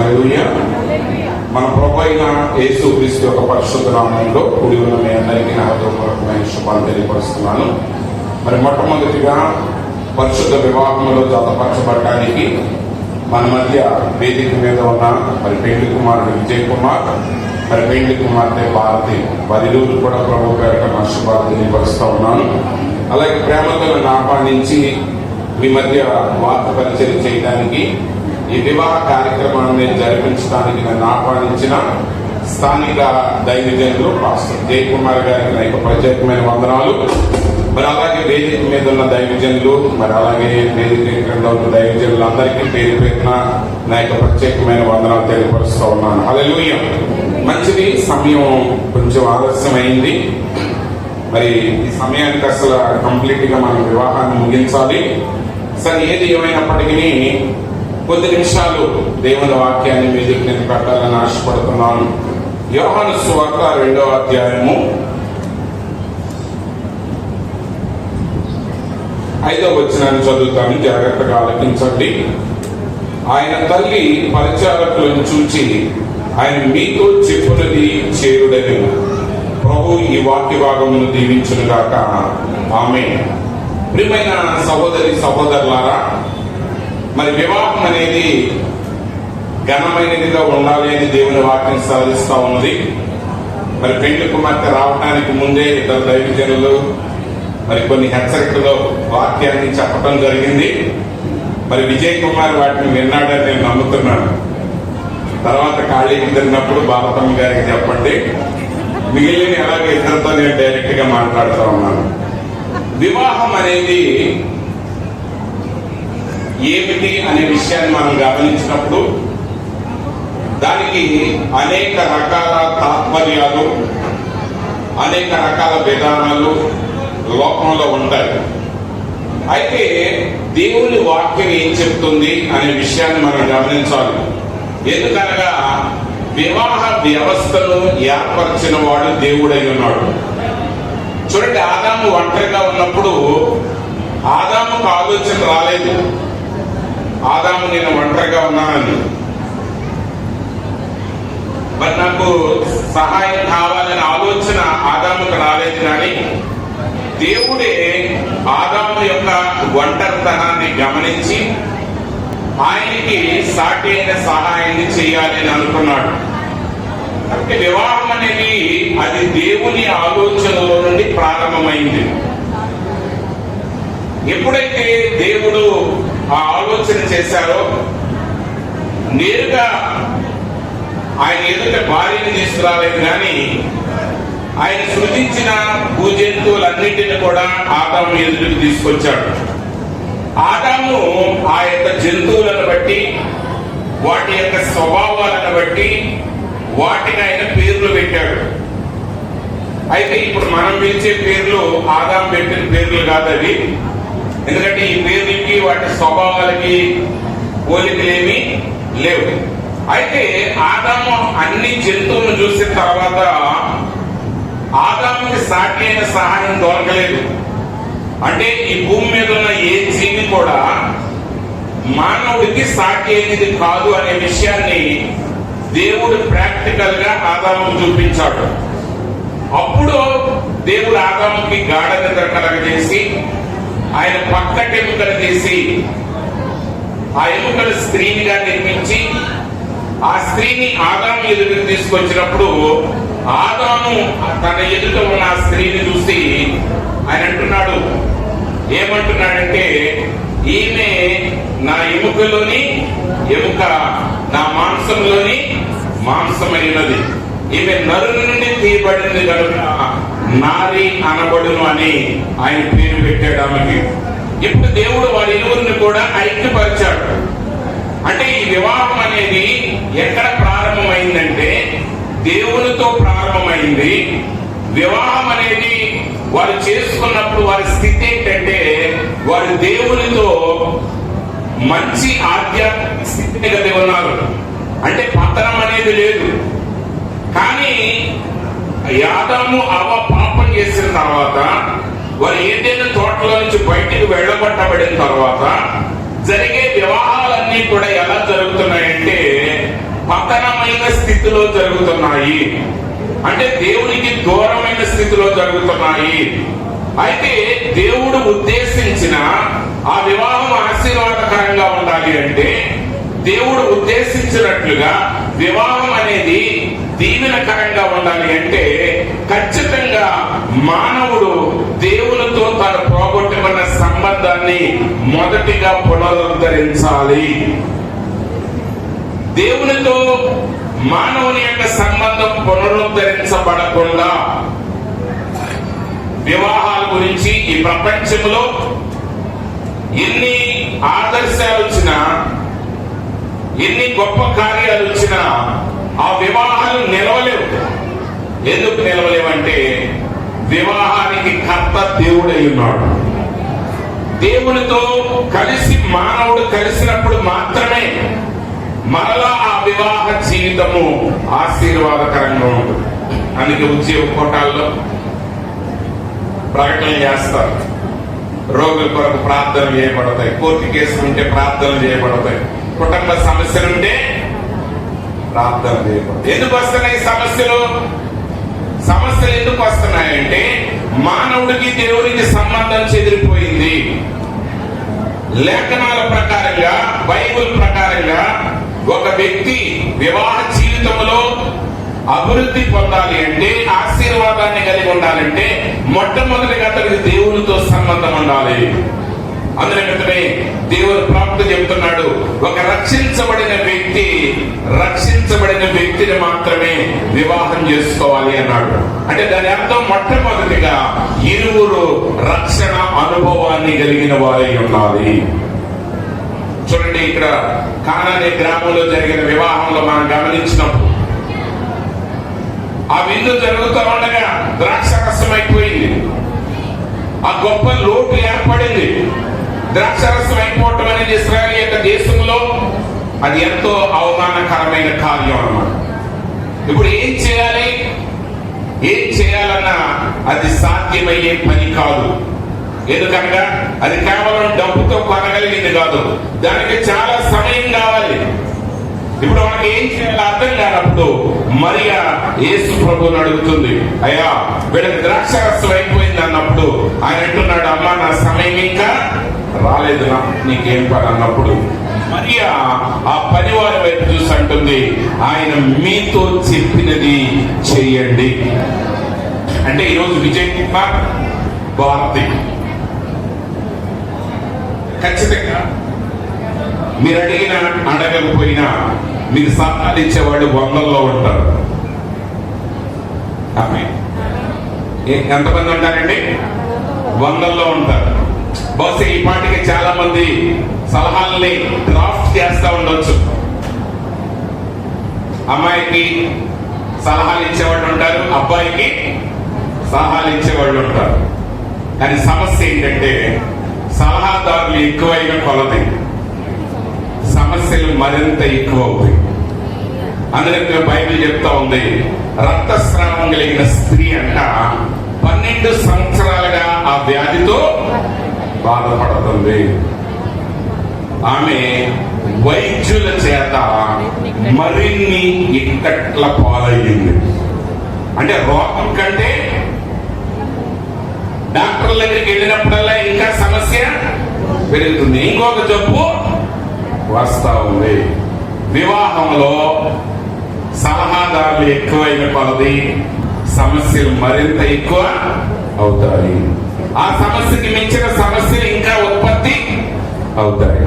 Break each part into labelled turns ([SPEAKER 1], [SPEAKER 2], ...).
[SPEAKER 1] హల్లెలూయా. మన ప్రభు అయిన యేసు క్రీస్తు యొక్క పరిశుద్ధ నామములో కూడి ఉన్న మీ అందరికీ నా హృదయపూర్వకమైన శుభాలు తెలియపరుస్తున్నాను. మరి మొట్టమొదటిగా పరిశుద్ధ వివాహంలో జతపరచబడటానికి మన మధ్య వేదిక మీద ఉన్న మరి పెండ్లి కుమారుడు విజయ్ కుమార్, మరి పెండ్లి కుమార్తె భారతి వదిలూరు కూడా ప్రభు పేరిట నా శుభాలు తెలియపరుస్తూ ఉన్నాను. అలాగే ప్రేమతో ఆహ్వానించి మీ మధ్య వార్త పరిచయం చేయడానికి, ఈ వివాహ కార్యక్రమాన్ని జరిపించడానికి నన్ను ఆహ్వానించిన స్థానిక దైవజనులు పాస్టర్ జయ్ కుమార్ గారికి నా యొక్క ప్రత్యేకమైన వందనాలు. మరి అలాగే వేదిక మీద ఉన్న దైవజనులు, మరి అలాగే వేదిక క్రింద ఉన్న దైవజనులు అందరికీ పేరు పేరున నా యొక్క ప్రత్యేకమైన వందనాలు తెలియపరుస్తూ ఉన్నాను. హల్లెలూయా. మంచిది, సమయం కొంచెం ఆలస్యమైంది. మరి ఈ సమయానికి అసలు కంప్లీట్ గా మనం వివాహాన్ని ముగించాలి. సరే, ఏది ఏమైనప్పటికీ కొద్ది నిమిషాలు దేవుని వాక్యాన్ని వేదిక మీద పెట్టాలని ఆశపడుతున్నాను. యోహాను సువార్త 2వ అధ్యాయము 5వ వచనాన్ని చదువుతాను, జాగ్రత్తగా ఆలకించండి. ఆయన తల్లి పరిచారకులను చూచి, ఆయన మీతో చెప్పునది చేరుడని ప్రభు ఈ వాక్య భాగమును దీవించునుగాక. ఆమేన్. ప్రియమైన సహోదరి సహోదరులారా, మరి వివాహం అనేది ఘనమైనదిగా ఉండాలి అని దేవుని వాక్యం సాధిస్తూ ఉన్నది. మరి పెండ్లి కుమార్తె రావడానికి ముందే ఇద్దరు దైవజనులు మరి కొన్ని హెచ్చరికలో వాక్యాన్ని చెప్పడం జరిగింది. మరి విజయ్ కుమార్ వాటిని విన్నాడని నేను నమ్ముతున్నాను. తర్వాత ఖాళీకి తిరిగినప్పుడు భారతమ్మ గారికి చెప్పండి, మిగిలిన ఎలాగే ఇద్దరితో నేను డైరెక్ట్ గా మాట్లాడుతూ ఉన్నాను. వివాహం అనేది ఏమిటి అనే విషయాన్ని మనం గమనించినప్పుడు దానికి అనేక రకాల తాత్పర్యాలు, అనేక రకాల విధానాలు లోకంలో ఉంటాయి. అయితే దేవుని వాక్యం ఏం చెప్తుంది అనే విషయాన్ని మనం గమనించాలి. ఎందుకనగా వివాహ వ్యవస్థను ఏర్పరిచిన వాడు దేవుడై ఉన్నాడు. చూడండి, ఆదాము ఒంటరిగా ఉన్నప్పుడు ఆదాముకు ఆలోచన రాలేదు, ఆదాము నేను ఒంటరిగా ఉన్నానని, మరి నాకు సహాయం కావాలనే ఆలోచన ఆదాముకు రాలేదు. కానీ దేవుడే ఆదాము యొక్క ఒంటరితనాన్ని గమనించి ఆయనకి సాటి అయిన సహాయాన్ని చేయాలి అని అనుకున్నాడు. అంటే వివాహం అనేది అది దేవుని ఆలోచనలో నుండి ప్రారంభమైంది. ఎప్పుడైతే దేవుడు ఆ ఆలోచన చేశారో, నేరుగా ఆయన ఎదుట భార్యని తీసుకురాలేదు, కానీ ఆయన సృజించిన భూజంతువులన్నింటినీ కూడా ఆదాము ఎదుటికి తీసుకొచ్చాడు. ఆదాము ఆ యొక్క జంతువులను బట్టి, వాటి యొక్క స్వభావాలను బట్టి వాటికి ఆయన పేర్లు పెట్టాడు. అయితే ఇప్పుడు మనం పిలిచే పేర్లు ఆదాము పెట్టిన పేర్లు కాదు అవి. ఎందుకంటే ఈ పేర్లకి వాటి స్వభావాలకి పోలికలేమి లేవు. అయితే ఆదాము అన్ని జంతువులను చూసిన తర్వాత ఆదాముకి సాటి అయిన సహాయం దొరకలేదు. అంటే ఈ భూమి మీద ఉన్న ఏ జీవి కూడా మానవుడికి సాటి అయినది కాదు అనే విషయాన్ని దేవుడు ప్రాక్టికల్ గా ఆదాముకు చూపించాడు. అప్పుడు దేవుడు ఆదాముకి గాఢ నిద్ర కలగజేసి ఆయన పక్కటి ఎముకలు తీసి ఆ ఎముకలు స్త్రీనిగా నిర్మించి ఆ స్త్రీని ఆదాము ఎదుటికి తీసుకొచ్చినప్పుడు ఆదాము తన ఎదుట ఉన్న ఆ స్త్రీని చూసి ఆయన అంటున్నాడు, ఏమంటున్నాడంటే, ఈమె నా ఎముకలోని ఎముక, నా మాంసంలోని మాంసమైనది, ఈమె నరు నుండి తీయబడింది కనుక నారి అనబడును అని ఆయన పేరు పెట్టాడు ఆమెకి. ఇప్పుడు దేవుడు వారి ఇరువురిని కూడా ఐక్యపరిచాడు. అంటే ఈ వివాహం అనేది ఎక్కడ ప్రారంభమైందంటే దేవునితో ప్రారంభమైంది. వివాహం అనేది వారు చేసుకున్నప్పుడు వారి స్థితి ఏంటంటే వారు దేవునితో మంచి ఆధ్యాత్మిక స్థితిని కలిగి ఉన్నారు. అంటే పతనం అనేది లేదు. కానీ ఆదాము అవ్వ పాపం చేసిన తర్వాత, వారు ఏదైనా తోటలో నుంచి బయటికి వెళ్ళగొట్టబడిన తర్వాత జరిగే వివాహాలన్నీ కూడా ఎలా జరుగుతున్నాయంటే పతనమైన స్థితిలో జరుగుతున్నాయి, అంటే దేవునికి దూరమైన స్థితిలో జరుగుతున్నాయి. అయితే దేవుడు ఉద్దేశించిన ఆ వివాహం ఆశీర్వాదకరంగా ఉండాలి అంటే, దేవుడు ఉద్దేశించినట్లుగా వివాహం అనేది దీవెనకరంగా ఉండాలి అంటే, ఖచ్చితంగా మానవుడు దేవునితో తను పోగొట్టుకున్న సంబంధాన్ని మొదటిగా పునరుద్ధరించాలి. దేవునితో మానవుని యొక్క సంబంధం పునరుద్ధరించబడకుండా వివాహాల గురించి ఈ ప్రపంచంలో ఎన్ని ఆదర్శాలు వచ్చినా, ఎన్ని గొప్ప కార్యాలు వచ్చినా ఆ వివాహాలు నిలవలేవు. ఎందుకు నిలవలేవంటే, వివాహానికి కర్త దేవుడై ఉన్నాడు. దేవునితో కలిసి మానవుడు కలిసినప్పుడు మాత్రమే మరలా ఆ వివాహ జీవితము ఆశీర్వాదకరంగా ఉంటుంది. అందుకే ఉద్యోగ కోటాల్లో ప్రకటనలు చేస్తారు, రోగుల కొరకు ప్రార్థనలు చేయబడతాయి, కోర్టు కేసులు ఉంటే ప్రార్థనలు చేయబడతాయి, కుటుంబ సమస్యలుంటే ప్రార్థన చేయబడతాయి. ఎందుకు వస్తున్నాయి సమస్యలు? సమస్యలు ఎందుకు వస్తున్నాయంటే, మానవుడికి దేవునికి సంబంధం చెదిరిపోయింది. లేఖనాల ప్రకారంగా, బైబిల్ ప్రకారంగా ఒక వ్యక్తి వివాహ జీవితంలో అభివృద్ధి పొందాలి అంటే, ఆశీర్వాదాన్ని కలిగి ఉండాలంటే, మొట్టమొదటిగా అతనికి దేవునితో సంబంధం ఉండాలి. అందుకే దేవుడు ప్రవక్త చెబుతున్నాడు, ఒక రక్షించబడిన వ్యక్తిని మాత్రమే వివాహం చేసుకోవాలి అన్నాడు. అంటే దాని అర్థం మొట్టమొదటిగా ఇరువురు రక్షణ అనుభవాన్ని కలిగిన వారై ఉండాలి. చూడండి, ఇక్కడ కానా అనే గ్రామంలో జరిగిన వివాహంలో మనం గమనించినప్పుడు, ఆ విందు జరుగుతూ ఉండగా ద్రాక్షరసం అయిపోయింది. ఆ గొప్ప లోటు ఏర్పడింది. ద్రాక్షరసం అయిపోవటం అనేది ఇశ్రాయేలు యొక్క దేశంలో అది ఎంతో అవమానకరమైన కార్యం అన్నమాట. ఇప్పుడు ఏం చేయాలన్నా అది సాధ్యమయ్యే పని కాదు. ఎందుకనగా అది కేవలం డబ్బుతో కొనగలిగింది కాదు, దానికి చాలా సమయం కావాలి. ఇప్పుడు మనకి ఏం చేయాలో అర్థం కానప్పుడు మరియా యేసు ప్రభువుని అడుగుతుంది, అయ్యా వీళ్ళకి ద్రాక్షరసం అయిపోయింది అన్నప్పుడు ఆయన అంటున్నాడు, అమ్మా నా సమయం ఇంకా రాలేదు, నీకేం పని అన్నప్పుడు మరియా ఆ పనివారి వైపు చూసి అంటుంది, ఆయన మీతో చెప్పినది చెయ్యండి. అంటే ఈరోజు విజయ్ కుమార్ భారతి ఖచ్చితంగా మీరు అడగకపోయినా మీకు సలహాలు ఇచ్చేవాళ్ళు 100లో ఉంటారు. ఎంతమంది ఉంటారండి? 100లో ఉంటారు. బహుశా ఈ పాటికి చాలా మంది సలహాలని డ్రాఫ్ట్ చేస్తా ఉండొచ్చు. అమ్మాయికి సలహాలు ఇచ్చేవాళ్ళు ఉంటారు, అబ్బాయికి సలహాలు ఇచ్చేవాళ్ళు ఉంటారు. కానీ సమస్య ఏంటంటే, సలహాదారులు ఎక్కువైన కొలది సమస్యలు మరింత ఎక్కువ అవుతాయి. అందుకే బైబిల్ చెప్తా ఉంది, రక్తస్రావం కలిగిన స్త్రీ అంట 12 సంవత్సరాలుగా ఆ వ్యాధితో బాధపడుతుంది. ఆమె వైద్యుల చేత మరిన్ని ఇక్కట్ల పాలయ్యింది. అంటే రోగం కంటే డాక్టర్ల దగ్గరికి వెళ్ళినప్పుడల్లా ఇంకా సమస్య పెరుగుతుంది, ఇంకొక జబ్బు వస్తా ఉంది. వివాహంలో సలహాదారులు ఎక్కువైన కొలది సమస్యలు మరింత ఎక్కువ అవుతాయి. ఆ సమస్యకి మించిన సమస్యలు ఇంకా ఉత్పత్తి అవుతాయి.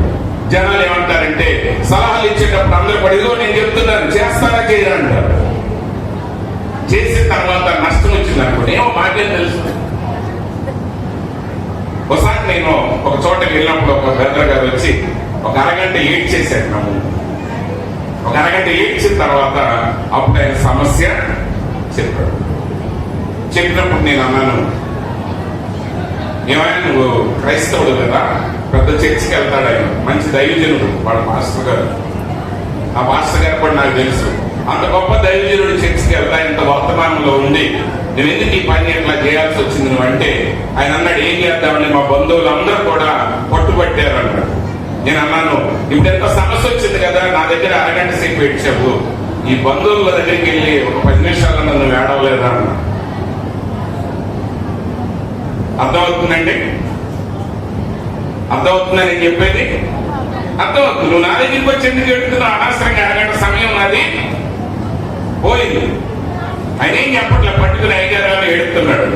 [SPEAKER 1] జనాలు ఏమంటారంటే, సలహాలు ఇచ్చేటప్పుడు అందరూ పడిదో నేను చెప్తున్నాను చేస్తారా చేయరా అంటారు. చేసిన తర్వాత నష్టం వచ్చింది అనుకోండి, ఏమో మాకేం తెలుసు. ఒకసారి నేను ఒక చోటకి వెళ్ళినప్పుడు ఒక బ్రదర్ గారు వచ్చి ఒక అరగంట ఏడ్ చేశాడు నా ముందు. ఒక అరగంట ఏడ్చిన తర్వాత అప్పుడు ఆయన సమస్య చెప్పాడు. చెప్పినప్పుడు నేను అన్నాను, ఏమైనా నువ్వు క్రైస్తవుడు కదా, పెద్ద చర్చికి వెళ్తాడు ఆయన, మంచి దైవజనుడు వాడు మాస్టర్ గారు. ఆ మాస్టర్ గారు కూడా నాకు తెలుసు, అంత గొప్ప దైవజనుడు చర్చికి వెళ్తా ఇంత వర్తమానంలో ఉంది, నువ్వు ఎందుకు ఈ పని ఎట్లా చేయాల్సి వచ్చింది నువ్వు అంటే, ఆయన అన్నాడు, ఏం చేద్దామని మా బంధువులందరూ కూడా పట్టుబట్టారు అన్నాడు. నేను అన్నాను, ఇప్పుడు ఎంత సమస్య వచ్చింది కదా, నా దగ్గర అరగంట సేపు పెట్టావు, ఈ బంధువుల దగ్గరికి వెళ్ళి ఒక 10 నిమిషాలు నన్ను ఏడవలేదా అన్న. అర్థమవుతుందండి? అర్థమవుతుందని నేను చెప్పేది? అర్థమవుతుంది. నువ్వు నా దగ్గరికి వచ్చి ఎందుకు ఎడుతున్నావు? అనవసరంగా అరగంట సమయం నాది పోయింది. ఆయన ఏం చెప్పట్లే, పట్టుకుని ఐదారు ఏడుతున్నాడు.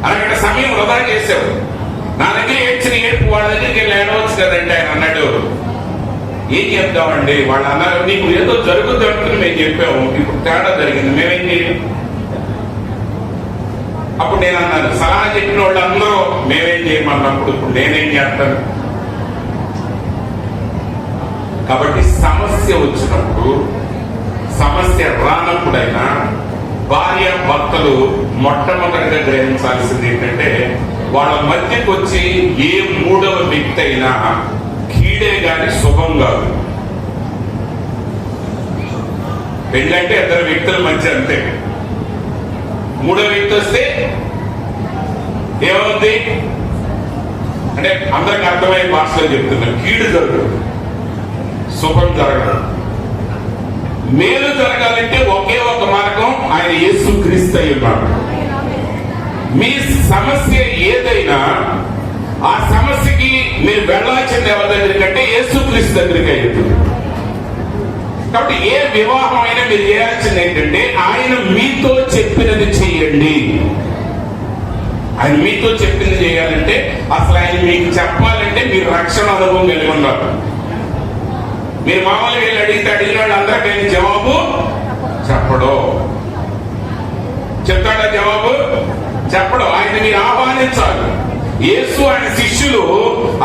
[SPEAKER 1] అరగంట సమయం వృధా చేసావు. నా దగ్గర ఏడ్చిన ఏడుపు వాళ్ళ దగ్గరికి వెళ్ళి ఏడవచ్చు కదండి. ఆయన అన్నాడు, ఏం చెప్తామండి? వాళ్ళు అన్నారు, నీకు ఏదో జరుగుతుంది అంటుంది మేము చెప్పాము, ఇప్పుడు తేడా జరిగింది, మేమేం చేయం. అప్పుడు నేను అన్నాను, సలహా చెప్పిన వాళ్ళు అందరూ మేమేం చేయమన్నప్పుడు ఇప్పుడు నేనేం చేస్తాను? కాబట్టి సమస్య వచ్చినప్పుడు, సమస్య రానప్పుడైనా భార్య భర్తలు మొట్టమొదటిగా గ్రహించాల్సింది ఏంటంటే, వాళ్ళ మధ్యకు వచ్చి ఏ మూడవ వ్యక్తి అయినా కీడే గాని శుభం కాదు. పెళ్ళంటే ఇద్దరు వ్యక్తుల మధ్య అంతే. మూడో వ్యక్తి వస్తే ఏమవుతుంది అంటే అందరికి అర్థమైన భాషలో చెప్తున్నారు, కీడు జరగదు, శుభం జరగదు. మేలు జరగాలంటే ఒకే ఒక మార్గం, ఆయన యేసుక్రీస్తు అయి ఉన్నాడు. మీ సమస్య ఏదైనా ఆ సమస్యకి మీరు వెళ్ళాల్సింది ఎవరి దగ్గరికి అంటే యేసుక్రీస్తు దగ్గరికి అవుతుంది. కాబట్టి ఏ వివాహం అయినా మీరు చేయాల్సింది ఏంటంటే, ఆయన మీతో చెప్పినది చేయండి. ఆయన మీతో చెప్పింది చేయాలంటే అసలు ఆయన మీకు చెప్పాలంటే మీరు రక్షణ అనుభవం కలిగి ఉన్నారు. మీరు మామూలుగా వెళ్ళి అడిగిన వాళ్ళు అందరికీ ఆయన జవాబు చెప్పడు. చెప్తాడా జవాబు? చెప్పడు. ఆయన మీరు ఆహ్వానించాలి. యేసు ఆయన శిష్యులు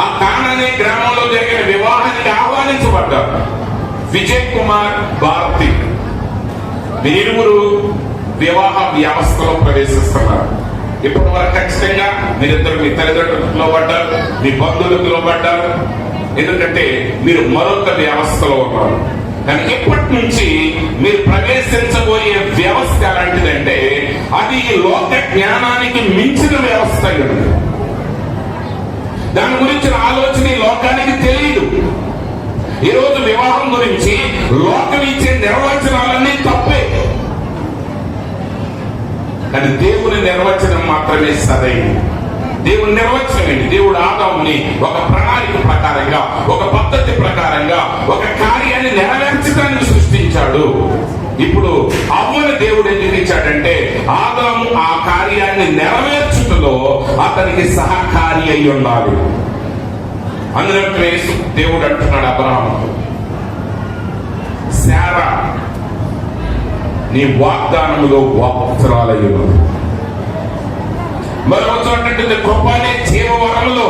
[SPEAKER 1] ఆ కానా అనే గ్రామంలో జరిగిన వివాహానికి ఆహ్వానించబడ్డారు. విజయ్ కుమార్, భారతి వీరిరువురు వివాహ వ్యవస్థలో ప్రవేశిస్తున్నారు. ఇప్పటి వరకు ఖచ్చితంగా మీరిద్దరు మీ తల్లిదండ్రులకు లోబడ్డారు, మీ బంధువులకు లోబడ్డారు. ఎందుకంటే మీరు మరొక వ్యవస్థలో ఉన్నారు. కానీ ఇప్పటి నుంచి మీరు ప్రవేశించబోయే వ్యవస్థ ఎలాంటిదంటే, అది లోక జ్ఞానానికి మించిన వ్యవస్థ. దాని గురించిన ఆలోచన ఈ లోకానికి తెలియదు. ఈ రోజు వివాహం గురించి లోకం ఇచ్చే నిర్వచనాలన్నీ తప్పే, కానీ దేవుని నిర్వచనం మాత్రమే సరైనది. దేవుని నిర్వచనం ఏంటి? దేవుడు ఆదాముని ఒక ప్రణాళిక ప్రకారంగా, ఒక పద్ధతి ప్రకారంగా ఒక కార్యాన్ని నెరవేర్చడానికి సృష్టించాడు. ఇప్పుడు అవ్వని దేవుడు ఎందుకు ఇచ్చాడంటే, ఆదాము ఆ కార్యాన్ని నెరవేర్చుటలో అతనికి సహకారి అయి ఉండాలి. అందులో దేవుడు అంటున్నాడు అబ్రహాముతో, శారా నీ వాగ్దానములో వాక్తురాలయ్యును. మరో చోట కృప అనే జీవవరములో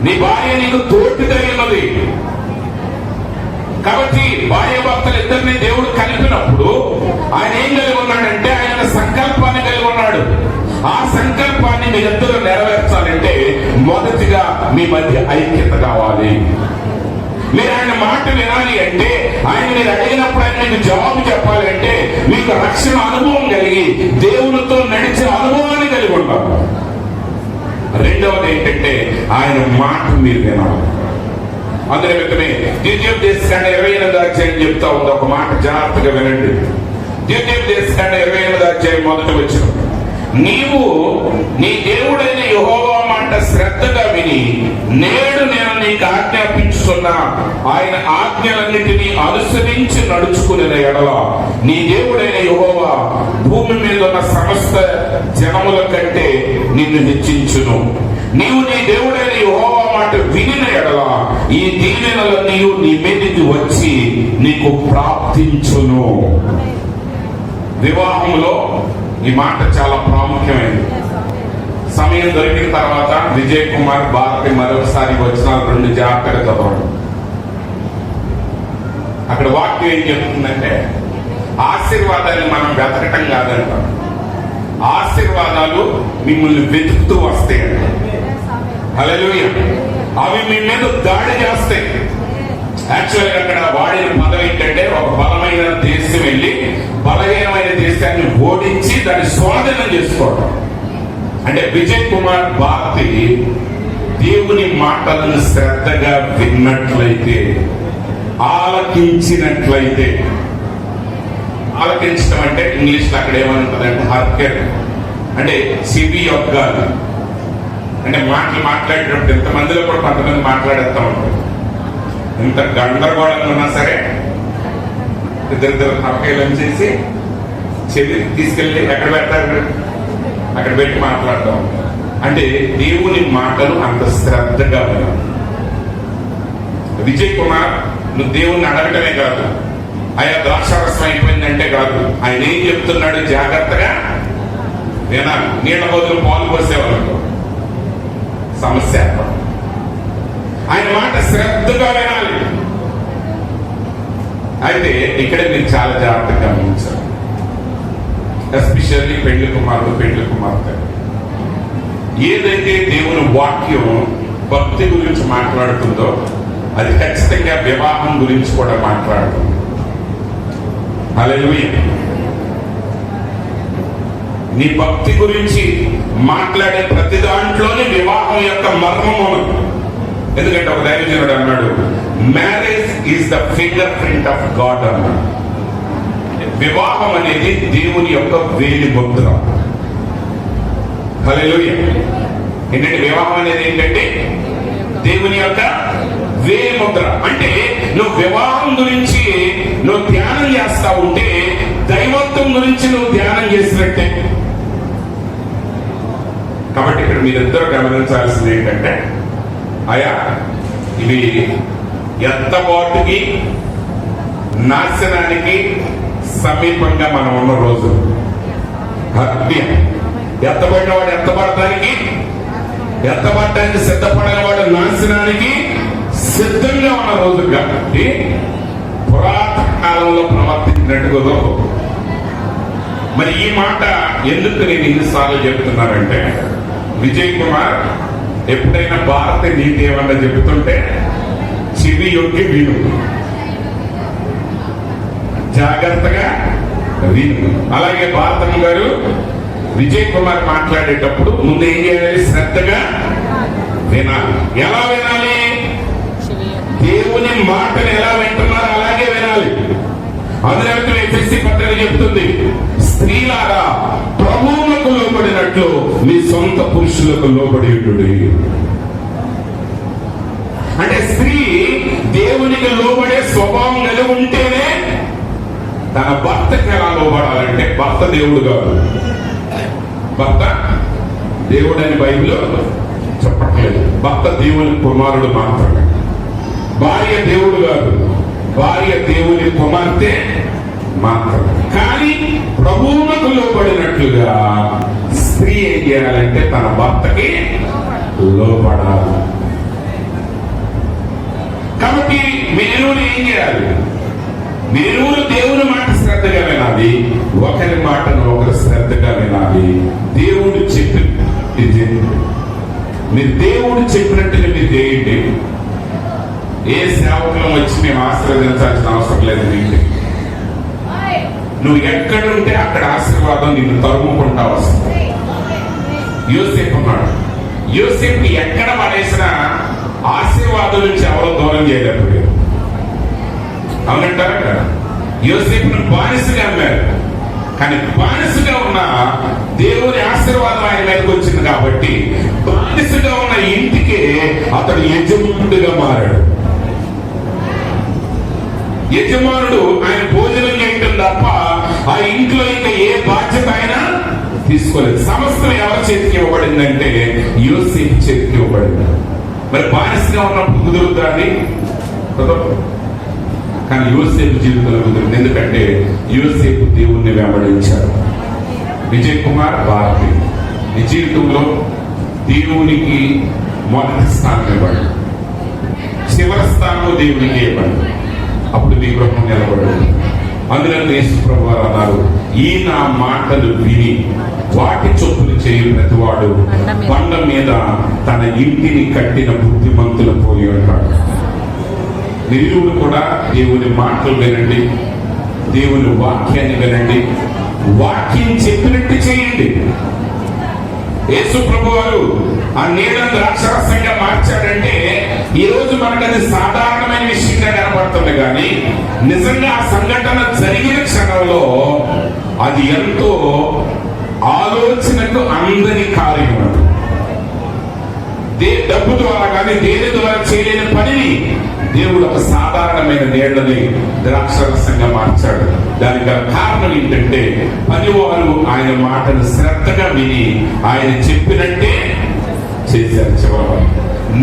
[SPEAKER 1] నీ భార్య నీకు తోటిదై ఉన్నది. కాబట్టి భార్య భర్తలు ఇద్దరిని దేవుడు కలిపినప్పుడు ఆయన ఏం కలిగి ఉన్నాడంటే, ఆయన సంకల్పాన్ని కలిగి ఉన్నాడు. ఆ సంకల్పాన్ని మీరిద్దరూ నెరవేర్చాలంటే మొదటిగా మీ మధ్య ఐక్యత కావాలి. మీరు ఆయన మాట వినాలి అంటే, ఆయన మీరు అడిగినప్పుడు ఆయన మీకు జవాబు చెప్పాలి అంటే, మీకు రక్షణ అనుభవం కలిగి దేవునితో నడిచే అనుభవాన్ని కలిగి ఉంటారు. రెండవది ఏంటంటే, ఆయన మాట మీరు వినాలి. అందులో మిత్తమే ద్వితీయోపదేశకాండ 28వ అధ్యాయం చెప్తా ఉంది. ఒక మాట జాగ్రత్తగా వినండి. ద్వితీయోపదేశకాండ 28వ అధ్యాయం మొదటి వచనం, నీవు నీ దేవుడైన యెహోవా మాట శ్రద్ధగా విని నేడు నేను నీకు ఆజ్ఞాపించుతున్నా ఆయన ఆజ్ఞలన్నిటినీ అనుసరించి నడుచుకునే ఎడల నీ దేవుడైన యెహోవా భూమి మీద ఉన్న సమస్త జనముల కంటే నిన్ను హెచ్చించును. నీవు నీ దేవుడైన యెహోవా మాట వినిన ఎడల ఈ దీవెనలన్నీ నీ మీదకి వచ్చి నీకు ప్రాప్తించును. వివాహంలో ఈ మాట చాలా ప్రాముఖ్యమైనది. సమయం దొరికిన తర్వాత విజయ్ కుమార్, భారతి మరొకసారి వచ్చిన 2 జాగ్రత్తగా చదవండి. అక్కడ వాక్యం ఏం చెప్తుందంటే, ఆశీర్వాదాన్ని మనం వెతకటం కాదంట, ఆశీర్వాదాలు మిమ్మల్ని వెతుకుతూ వస్తాయంట. హల్లెలూయా. అవి మీ మీద దాడి చేస్తాయి. యాక్చువల్ గా అక్కడ వాడిన పదం ఏంటంటే, ఒక బలమైన దేశం వెళ్ళి బలహీనమైన దేశాన్ని ఓడించి దాన్ని స్వాధీనం చేసుకోవడం. అంటే విజయ్ కుమార్, భారతి దేవుని మాటలను శ్రద్ధగా విన్నట్లయితే, ఆలకించినట్లయితే, ఆలకించడం అంటే ఇంగ్లీష్లో అక్కడ ఏమని ఉంటుంది అంటే హర్కెన్, అంటే చెవి యొగ్గాలి. అంటే మాట్లాడేటప్పుడు ఇంతమందిలో కూడా కొంతమంది మాట్లాడేస్తా ఉంటారు. ఇంత గందరగోళంగా ఉన్నా సరే ఇద్దరు తలకాయలు చేసి చెవి తీసుకెళ్ళి ఎక్కడ పెడతారు, అక్కడ పెట్టి మాట్లాడతాం. అంటే దేవుని మాటలు అంత శ్రద్ధగా వినాలి. విజయ్ కుమార్, నువ్వు దేవుణ్ణి అడగటమే కాదు, ఆయా ద్రాక్షారసం అయిపోయిందంటే కాదు, ఆయన ఏం చెప్తున్నాడు జాగ్రత్తగా వినాలి. నీళ్ళ బదులు పాలు పోసేవాళ్ళు సమస్య. ఆయన మాట శ్రద్ధగా వినాలి. అయితే ఇక్కడే మీరు చాలా జాగ్రత్తగా గమనించాలి. ఎస్పెషల్లీ పెళ్లి కుమారుడు, పెళ్లి కుమార్తె. ఏదైతే దేవుని వాక్యం భక్తి గురించి మాట్లాడుతుందో అది ఖచ్చితంగా వివాహం గురించి కూడా మాట్లాడుతుంది. హల్లెలూయా. నీ భక్తి గురించి మాట్లాడే ప్రతి దాంట్లోనే వివాహం యొక్క మర్మం ఉన్నది. ఎందుకంటే ఒక దైవజనుడు అన్నాడు, marriage is the finger print of God అన్నాడు. వివాహం అనేది దేవుని యొక్క వేలి ముద్ర. హల్లెలూయా. ఏంటంటే వివాహం అనేది ఏంటంటే దేవుని యొక్క వేలి ముద్ర. అంటే నువ్వు వివాహం గురించి నువ్వు ధ్యానం చేస్తా ఉంటే దైవత్వం గురించి నువ్వు ధ్యానం చేసినట్టే. కాబట్టి ఇక్కడ మీరిద్దరూ గమనించాల్సింది ఏంటంటే, అయా ఇవి ఎత్తబాటుకి నాశనానికి సమీపంగా మనం ఉన్న రోజు. ఎత్తబడిన వాడు ఎత్తబడటానికి, ఎత్తబడటానికి సిద్ధపడిన వాడు నాశనానికి సిద్ధంగా ఉన్న రోజు. కాబట్టి పురాతన కాలంలో ప్రవర్తించినట్టుగా మరి ఈ మాట ఎందుకు నేను ఇన్నిసార్లు చెప్తున్నానంటే, విజయ్ కుమార్ ఎప్పుడైనా భారత నీతి ఏమన్నా చెబుతుంటే చెవి యొక్కి విను, జాగ్రత్తగా విను. అలాగే భారతమ్మ గారు విజయ్ కుమార్ మాట్లాడేటప్పుడు ముందు ఏం చేయాలి, శ్రద్ధగా వినాలి. ఎలా వినాలి? దేవుని మాటలు ఎలా వింటున్నారో అలాగే వినాలి. అందులో ఎఫెసీ పత్రిక చెప్తుంది, స్త్రీలారా ప్రభువులకు లోబడినట్లు మీ సొంత పురుషులకు లోబడి ఉండుడి. అంటే స్త్రీ దేవునికి లోబడే స్వభావం కలిగి ఉంటేనే తన భర్తకి ఎలా లోబడాలంటే, భర్త దేవుడు కాదు, భర్త దేవుడు అని బైబిల్లో చెప్పట్లేదు. భర్త దేవుని కుమారుడు మాత్రమే. భార్య దేవుడు కాదు, భార్య దేవుని కుమార్తె మాత్రమే. కానీ ప్రభువులకు లోబడినట్లుగా స్త్రీ ఏం చేయాలంటే తన భర్తకి లోబడాలి. కాబట్టి మీరు ఏం చేయాలి? మీరు దేవుని మాట శ్రద్ధగా వినాలి, ఒకరి మాటను ఒకరు శ్రద్ధగా వినాలి. దేవుడు చెప్పి మీరు దేవుడు చెప్పినట్టుగా మీరు చేయండి. ఏ సేవకులం వచ్చి మేము ఆశీర్వదించాల్సిన అవసరం లేదు. నీకు నువ్వు ఎక్కడుంటే అక్కడ ఆశీర్వాదం నిన్ను తరుముకుంటా వస్తుంది. యోసేపు ఉన్నాడు, యోసేపు ఎక్కడ పడేసిన ఆశీర్వాదం నుంచి ఎవరో దూరం చేయలేకపోయారు. అవునంటారా కదా? యోసేపును బానిసగా అమ్మారు, కానీ బానిసగా ఉన్న దేవుని ఆశీర్వాదం ఆయన మీదకి వచ్చింది కాబట్టి బానిసగా ఉన్న ఇంటికి అతడు యజమానుడిగా మారాడు. యజమానుడు ఆయన భోజనం చేయటం తప్ప ఆ ఇంట్లో ఇంకా ఏ బాధ్యత అయినా తీసుకోలేదు. సమస్తం ఎవరి చేతికి ఇవ్వబడిందంటే యోసేపు చేతికి ఇవ్వబడింది. మరి బానిసగా ఉన్నప్పుడు కుదురుతాది, కానీ యోసేపు జీవితంలో కుదురుతుంది. ఎందుకంటే యోసేపు దేవుణ్ణి వెంబడించాడు. విజయ్ కుమార్ భారతి నీ జీవితంలో దేవునికి మొదటి స్థానం ఇవ్వండి, చివరి స్థానం దేవునికి ఇవ్వండి. అప్పుడు నీ గృహం నిలబడింది. అందులో యేసు ప్రభువారు అన్నారు, ఈ నా మాటలు విని వాటి చొప్పులు చేయు ప్రతివాడు బండ మీద తన ఇంటిని కట్టిన బుద్ధిమంతులు పోయి ఉంటాడు. మీరు కూడా దేవుని మాటలు వినండి, దేవుని వాక్యాన్ని వినండి, వాక్యం చెప్పినట్టు చేయండి. యేసు ప్రభువారు ఆ నీళ్ళను ద్రాక్షరసంగా మార్చాడంటే ఈ రోజు మనకు అది సాధారణమైన విషయంగా కనబడుతుంది, కానీ నిజంగా ఆ సంఘటన జరిగిన క్షణంలో అది ఎంతో ఆలోచనకు అందని కార్యం. డబ్బు ద్వారా కానీ దేని ద్వారా చేయలేని పనిని దేవుడు ఒక సాధారణమైన నీళ్లని ద్రాక్షరసంగా మార్చాడు. దానికి గల కారణం ఏంటంటే పనివారు ఆయన మాటను శ్రద్ధగా విని ఆయన చెప్పినట్టే చేశారు. చివరి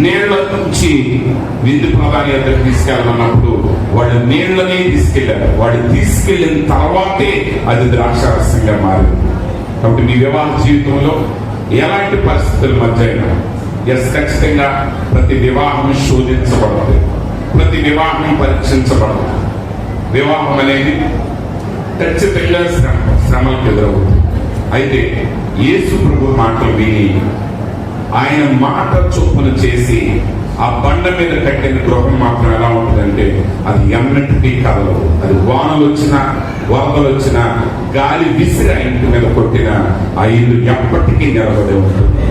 [SPEAKER 1] నీళ్ల నుంచి విందు ప్రధాని దగ్గర తీసుకెళ్ళమన్నప్పుడు వాళ్ళు నీళ్లనే తీసుకెళ్లారు. వాళ్ళు తీసుకెళ్లిన తర్వాతే అది ద్రాక్షరసంగా మారింది. కాబట్టి మీ వివాహ జీవితంలో ఎలాంటి పరిస్థితుల మధ్య అయినా ఖచ్చితంగా ప్రతి వివాహం శోధించబడుతుంది, ప్రతి వివాహం పరీక్షించబడుతుంది. వివాహం అనేది ఖచ్చితంగా శ్రమలకు ఎదురవుతుంది. అయితే యేసు ప్రభు మాటలు విని ఆయన మాట చొప్పున చేసి ఆ బండ మీద కట్టిన గృహం మాత్రం ఎలా ఉంటుందంటే అది ఎన్నటికీ కలదు. అది వానలు వచ్చినా వరదలు వచ్చినా గాలి విసిరి ఆ ఇంటి మీద కొట్టిన ఆ ఇల్లు ఎప్పటికీ నిలబడి ఉంటుంది.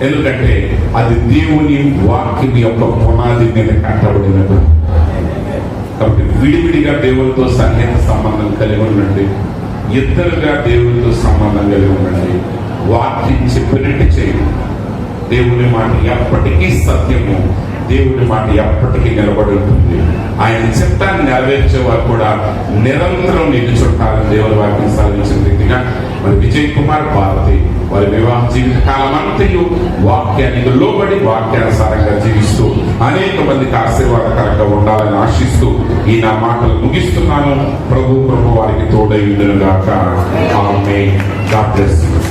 [SPEAKER 1] ఎందుకంటే అది దేవుని వాక్యం యొక్క పునాది మీద కట్టబడినది. కాబట్టి విడివిడిగా దేవునితో సన్నిహిత సంబంధం కలిగి ఉండండి, ఇద్దరుగా దేవునితో సంబంధం కలిగి ఉండండి. వాక్యం చెప్పినట్టు చేయండి. దేవుని మాట ఎప్పటికీ సత్యము, దేవుని మాట ఎప్పటికీ నిలబడి ఉంటుంది. ఆయన చిత్తాన్ని నెరవేర్చే వారు కూడా నిరంతరం నిలుచుంటారని దేవుని వాక్యం సాధించిన రీతిగా మరి విజయ్ కుమార్ భారతి వారి వివాహ జీవిత కాలం అంతయు వాక్యానికి లోబడి వాక్యానుసారంగా జీవిస్తూ అనేక మందికి ఆశీర్వాదకరంగా ఉండాలని ఆశిస్తూ ఈ నా మాటలు ముగిస్తున్నాను. ప్రభు వారికి తోడై ఉండును గాక. ఆమేన్. God bless you.